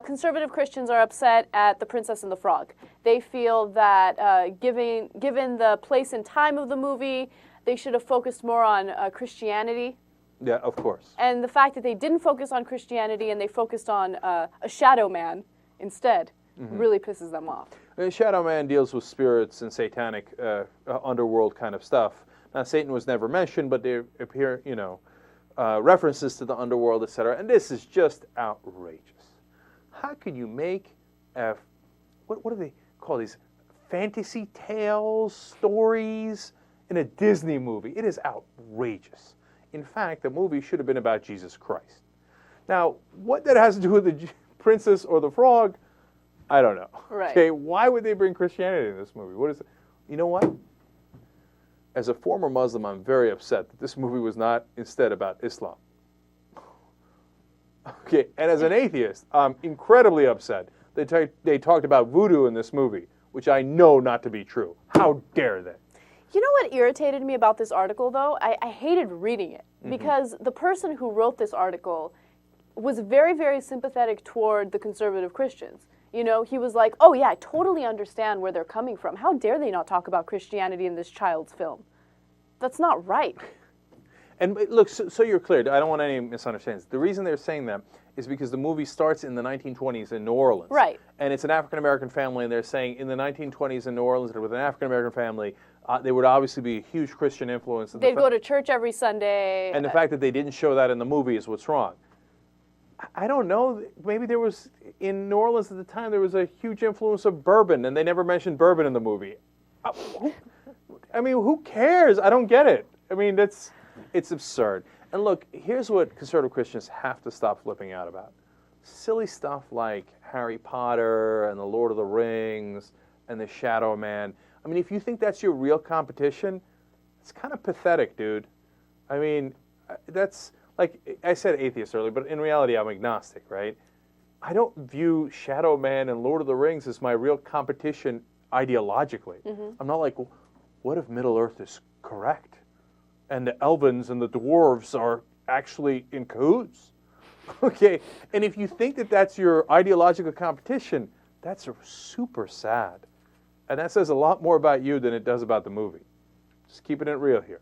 Conservative Christians are upset at The Princess and the Frog. They feel that given the place and time of the movie, they should have focused more on Christianity. Yeah, of course. And the fact that they didn't focus on Christianity and they focused on a shadow man instead really pisses them off. Shadow Man deals with spirits and satanic underworld kind of stuff. Now, Satan was never mentioned, but there appear, references to the underworld, etc. And this is just outrageous. How can you make what do they call these? Fantasy tales, stories in a Disney movie? It is outrageous. In fact, the movie should have been about Jesus Christ. Now, what that has to do with the princess or the frog, I don't know. Right. Okay, why would they bring Christianity in this movie? What is it? You know what? As a former Muslim, I'm very upset that this movie was not instead about Islam. Okay, and as an atheist, I'm incredibly upset. They talked about voodoo in this movie, which I know not to be true. How dare they? You know what irritated me about this article, though? I hated reading it because the person who wrote this article was very, very sympathetic toward the conservative Christians. You know, he was like, oh yeah, I totally understand where they're coming from. How dare they not talk about Christianity in this child's film? That's not right. And look, so you're clear. I don't want any misunderstandings. The reason they're saying that is because the movie starts in the 1920s in New Orleans. Right. And it's an African-American family, and they're saying in the 1920s in New Orleans, with an African-American family, there would obviously be a huge Christian influence. They'd go to church every Sunday. And the fact that they didn't show that in the movie is what's wrong. I don't know. Maybe there was, in New Orleans at the time, there was a huge influence of bourbon, and they never mentioned bourbon in the movie. I mean, who cares? I don't get it. I mean, it's absurd. And look, here's what conservative Christians have to stop flipping out about. Silly stuff like Harry Potter and the Lord of the Rings and the Shadow Man. I mean, if you think that's your real competition, it's kind of pathetic, dude. I mean, that's, like I said atheist earlier, but in reality I'm agnostic, right? I don't view Shadow Man and Lord of the Rings as my real competition ideologically. I'm not like, what if Middle Earth is correct? And the Elvins and the dwarves are actually in cahoots. Okay, and if you think that that's your ideological competition, that's super sad. And that says a lot more about you than it does about the movie. Just keeping it real here.